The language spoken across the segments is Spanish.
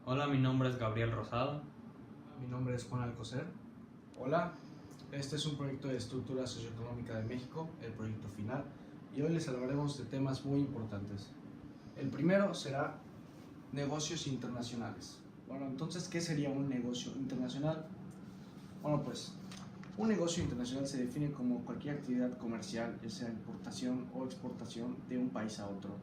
Hola, mi nombre es Gabriel Rosado. Mi nombre es Juan Alcocer. Hola, este es un proyecto de estructura socioeconómica de México, el proyecto final, y hoy les hablaremos de temas muy importantes. El primero será negocios internacionales. Bueno, entonces, ¿qué sería un negocio internacional? Bueno, pues un negocio internacional se define como cualquier actividad comercial, ya sea importación o exportación de un país a otro.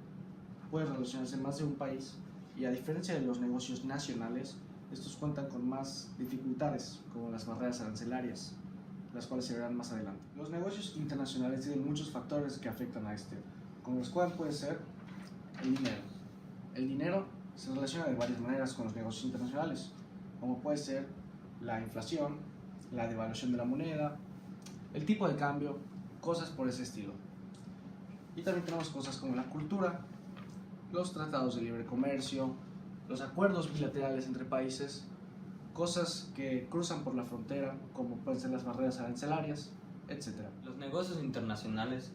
Puede relacionarse más de un país y, a diferencia de los negocios nacionales, estos cuentan con más dificultades, como las barreras arancelarias, las cuales se verán más adelante. Los negocios internacionales tienen muchos factores que afectan a este, como los cuales puede ser el dinero. El dinero se relaciona de varias maneras con los negocios internacionales, como puede ser la inflación, la devaluación de la moneda, el tipo de cambio, cosas por ese estilo. Y también tenemos cosas como la cultura, los tratados de libre comercio, los acuerdos bilaterales entre países, cosas que cruzan por la frontera, como pueden ser las barreras arancelarias, etc. Los negocios internacionales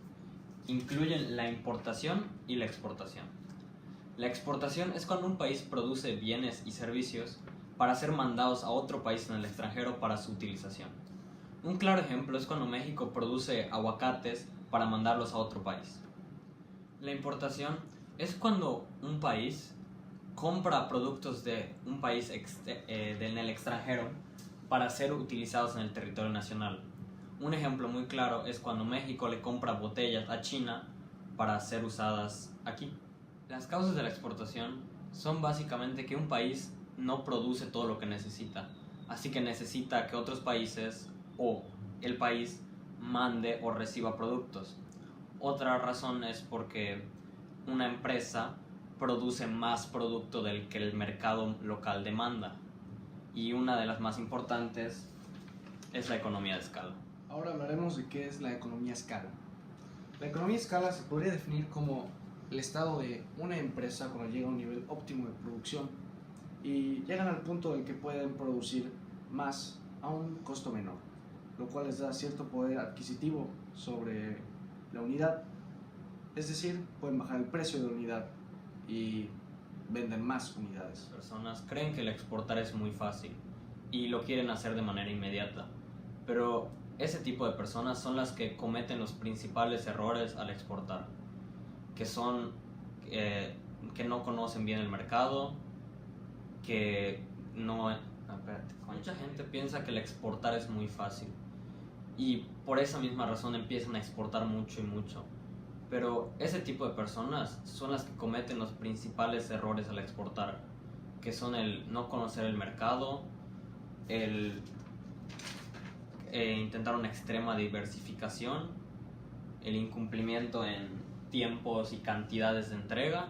incluyen la importación y la exportación. La exportación es cuando un país produce bienes y servicios para ser mandados a otro país en el extranjero para su utilización. Un claro ejemplo es cuando México produce aguacates para mandarlos a otro país. La importación es cuando un país compra productos de un país en el extranjero para ser utilizados en el territorio nacional. Un ejemplo muy claro es cuando México le compra botellas a China para ser usadas aquí. Las causas de la exportación son básicamente que un país no produce todo lo que necesita, así que necesita que otros países o el país mande o reciba productos. Otra razón es porque una empresa produce más producto del que el mercado local demanda. Y una de las más importantes es la economía de escala. Ahora hablaremos de qué es la economía escala. La economía escala se podría definir como el estado de una empresa cuando llega a un nivel óptimo de producción y llegan al punto en el que pueden producir más a un costo menor, lo cual les da cierto poder adquisitivo sobre la unidad. Es decir, pueden bajar el precio de la unidad y venden más unidades. Las personas creen que el exportar es muy fácil y lo quieren hacer de manera inmediata, pero ese tipo de personas son las que cometen los principales errores al exportar, que son que no conocen bien el mercado, que no... Mucha gente piensa que el exportar es muy fácil y por esa misma razón empiezan a exportar mucho y mucho. Pero ese tipo de personas son las que cometen los principales errores al exportar, que son el no conocer el mercado, el intentar una extrema diversificación, el incumplimiento en tiempos y cantidades de entrega,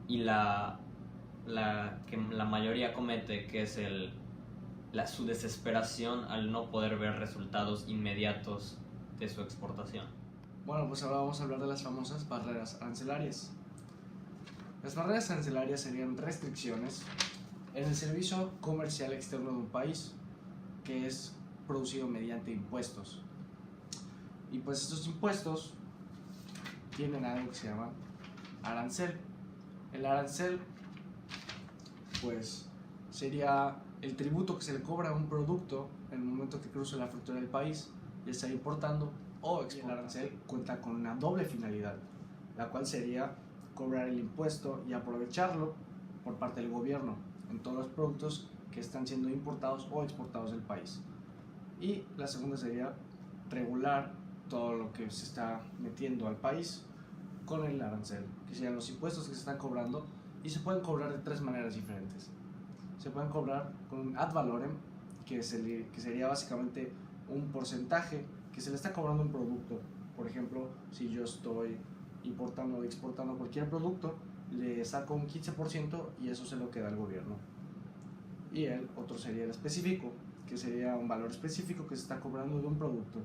y la que la mayoría comete, que es su desesperación al no poder ver resultados inmediatos de su exportación. Bueno, pues ahora vamos a hablar de las famosas barreras arancelarias. Las barreras arancelarias serían restricciones en el servicio comercial externo de un país, que es producido mediante impuestos. Y pues estos impuestos tienen algo que se llama arancel. El arancel, pues, sería el tributo que se le cobra a un producto en el momento que cruza la frontera del país, ya sea importando o exportando. El arancel cuenta con una doble finalidad, la cual sería cobrar el impuesto y aprovecharlo por parte del gobierno en todos los productos que están siendo importados o exportados del país. Y la segunda sería regular todo lo que se está metiendo al país con el arancel, que serían los impuestos que se están cobrando, y se pueden cobrar de tres maneras diferentes. Se pueden cobrar con un ad valorem, que sería básicamente un porcentaje que se le está cobrando a un producto. Por ejemplo, si yo estoy importando o exportando cualquier producto, le saco un 15% y eso se lo queda al gobierno. Y el otro sería el específico, que sería un valor específico que se está cobrando de un producto.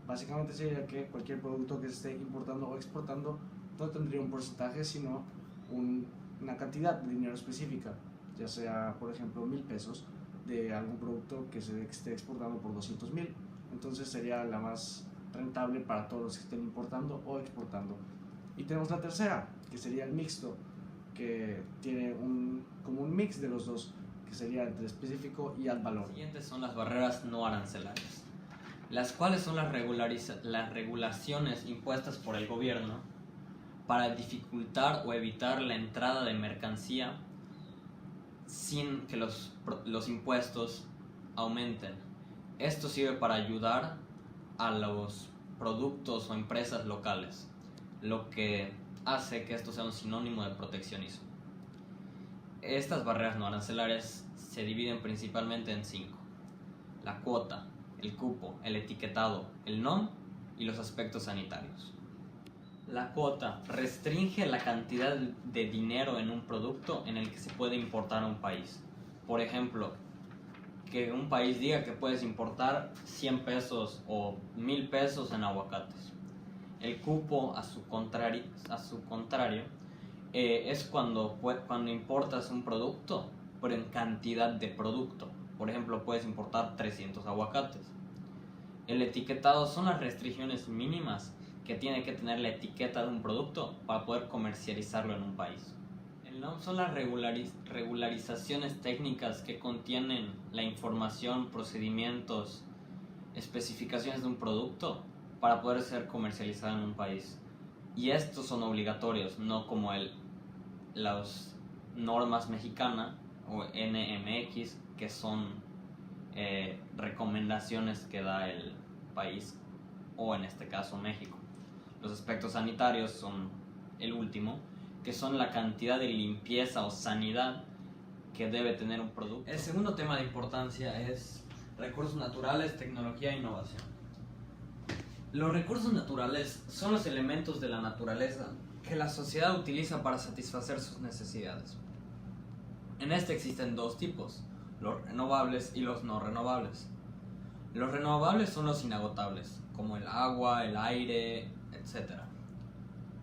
Básicamente sería que cualquier producto que se esté importando o exportando no tendría un porcentaje, sino una cantidad de dinero específica, ya sea, por ejemplo, 1,000 pesos de algún producto que se esté exportando por 200,000. Entonces sería la más rentable para todos los que estén importando o exportando. Y tenemos la tercera, que sería el mixto, que tiene como un mix de los dos, que sería entre específico y ad valor. Las siguientes son las barreras no arancelarias, las cuales son las regulaciones impuestas por el gobierno para dificultar o evitar la entrada de mercancía sin que los impuestos aumenten. Esto sirve para ayudar a los productos o empresas locales, lo que hace que esto sea un sinónimo de proteccionismo. Estas barreras no arancelarias se dividen principalmente en 5: la cuota, el cupo, el etiquetado, el NOM y los aspectos sanitarios. La cuota restringe la cantidad de dinero en un producto en el que se puede importar a un país. Por ejemplo, que un país diga que puedes importar 100 pesos o 1000 pesos en aguacates. El cupo, a su contrario, es cuando importas un producto, pero en cantidad de producto. Por ejemplo, puedes importar 300 aguacates. El etiquetado son las restricciones mínimas que tiene que tener la etiqueta de un producto para poder comercializarlo en un país. El NOM son las regularizaciones técnicas que contienen la información, procedimientos, especificaciones de un producto para poder ser comercializado en un país. Y estos son obligatorios, no como las normas mexicanas o NMX, que son recomendaciones que da el país, o en este caso México. Los aspectos sanitarios son el último, que son la cantidad de limpieza o sanidad que debe tener un producto. El segundo tema de importancia es recursos naturales, tecnología e innovación. Los recursos naturales son los elementos de la naturaleza que la sociedad utiliza para satisfacer sus necesidades. En este existen dos tipos: los renovables y los no renovables. Los renovables son los inagotables, como el agua, el aire, etc.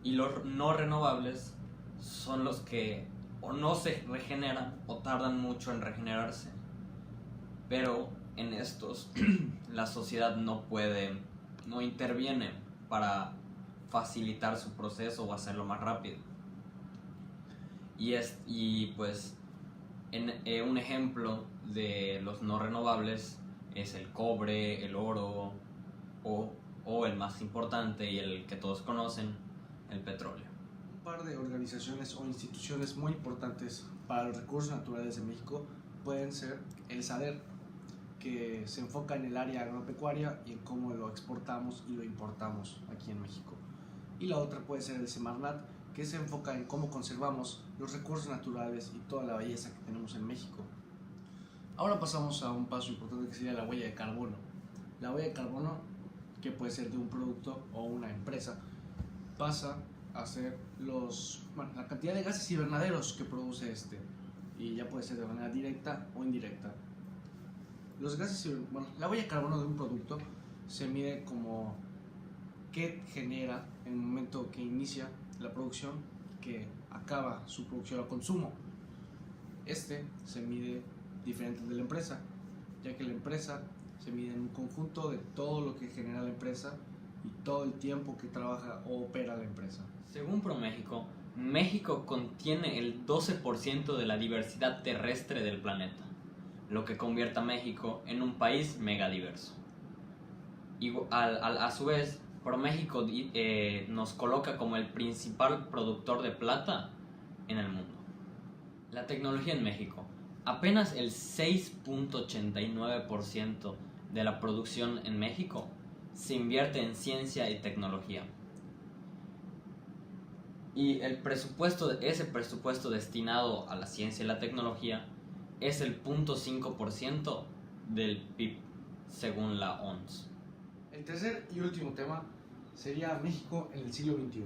Y los no renovables son los que o no se regeneran o tardan mucho en regenerarse. Pero en estos la sociedad no interviene para facilitar su proceso o hacerlo más rápido. Y pues un ejemplo de los no renovables es el cobre, el oro o el más importante y el que todos conocen, el petróleo. Un par de organizaciones o instituciones muy importantes para los recursos naturales de México pueden ser el SADER, que se enfoca en el área agropecuaria y en cómo lo exportamos y lo importamos aquí en México. Y la otra puede ser el Semarnat, que se enfoca en cómo conservamos los recursos naturales y toda la belleza que tenemos en México. Ahora pasamos a un paso importante que sería la huella de carbono. La huella de carbono, que puede ser de un producto o una empresa, pasa a ser la cantidad de gases invernaderos que produce y ya puede ser de manera directa o indirecta. La huella de carbono de un producto se mide como qué genera en el momento que inicia la producción, que acaba su producción o consumo. Se mide diferente de la empresa, ya que la empresa se mide en un conjunto de todo lo que genera la empresa y todo el tiempo que trabaja o opera la empresa. Según ProMéxico, México contiene el 12% de la diversidad terrestre del planeta, lo que convierte a México en un país megadiverso. A su vez, ProMéxico nos coloca como el principal productor de plata en el mundo. La tecnología en México. Apenas el 6.89% de la producción en México se invierte en ciencia y tecnología. Y ese presupuesto destinado a la ciencia y la tecnología es el 0.5% del PIB, según la OMS. El tercer y último tema sería México en el siglo XXI.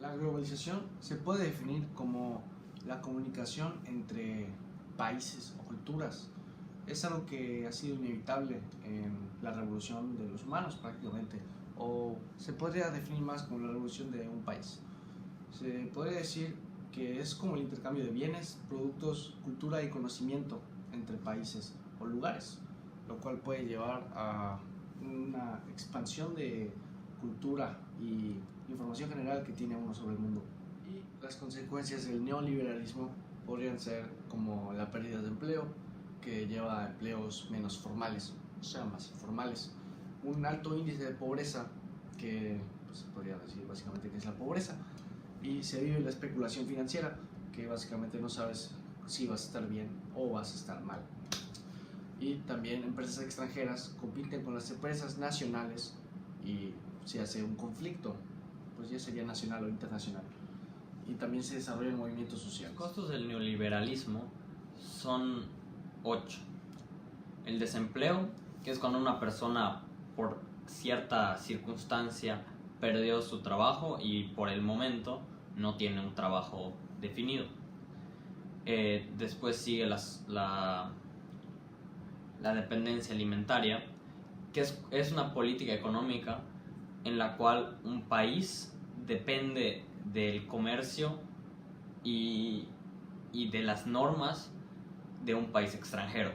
La globalización se puede definir como la comunicación entre países o culturas. Es algo que ha sido inevitable en la revolución de los humanos prácticamente, o se podría definir más como la revolución de un país. Se podría decir que es como el intercambio de bienes, productos, cultura y conocimiento entre países o lugares, lo cual puede llevar a una expansión de cultura y información general que tiene uno sobre el mundo. Y las consecuencias del neoliberalismo podrían ser como la pérdida de empleo, que lleva a empleos menos formales, o sea, más informales. Un alto índice de pobreza, que pues, se podría decir básicamente que es la pobreza. Y se vive la especulación financiera, que básicamente no sabes si vas a estar bien o vas a estar mal. Y también empresas extranjeras compiten con las empresas nacionales y se hace un conflicto, pues ya sería nacional o internacional. Y también se desarrollan movimientos sociales. Los costos del neoliberalismo son 8. El desempleo, que es cuando una persona por cierta circunstancia perdió su trabajo y por el momento no tiene un trabajo definido. Después sigue la dependencia alimentaria, que es una política económica en la cual un país depende del comercio y de las normas de un país extranjero.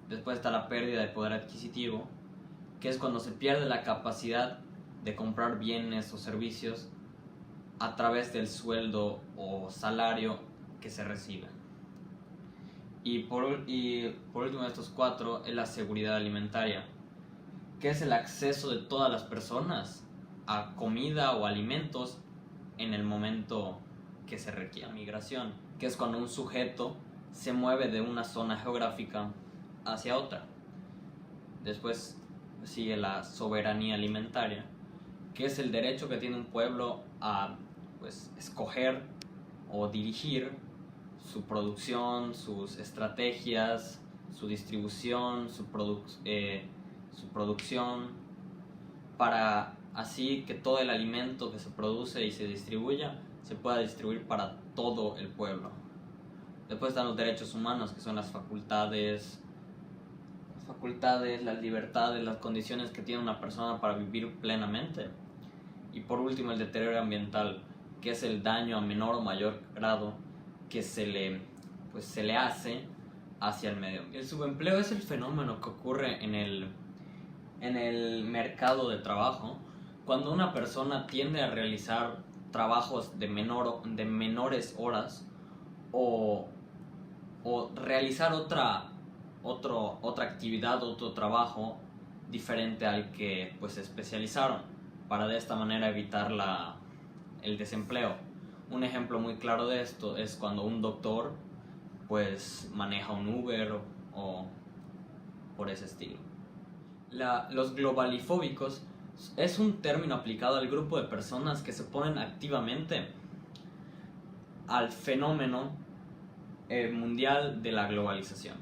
Después está la pérdida de poder adquisitivo, que es cuando se pierde la capacidad de comprar bienes o servicios a través del sueldo o salario que se recibe. Y por último de estos 4 es la seguridad alimentaria, que es el acceso de todas las personas a comida o alimentos en el momento que se requiera. Migración, que es cuando un sujeto se mueve de una zona geográfica hacia otra. Después sigue la soberanía alimentaria, que es el derecho que tiene un pueblo a escoger o dirigir su producción, sus estrategias, su distribución, su producción, para así que todo el alimento que se produce y se distribuya se pueda distribuir para todo el pueblo. Después están los derechos humanos, que son las facultades, las libertades, las condiciones que tiene una persona para vivir plenamente. Y por último el deterioro ambiental, que es el daño a menor o mayor grado que se le hace hacia el medio ambiente. El subempleo es el fenómeno que ocurre en el mercado de trabajo cuando una persona tiende a realizar trabajos de menores horas o realizar otra actividad, otro trabajo diferente al que se especializaron, para de esta manera evitar el desempleo. Un ejemplo muy claro de esto es cuando un doctor maneja un Uber o por ese estilo. Los globalifóbicos es un término aplicado al grupo de personas que se oponen activamente al fenómeno mundial de la globalización.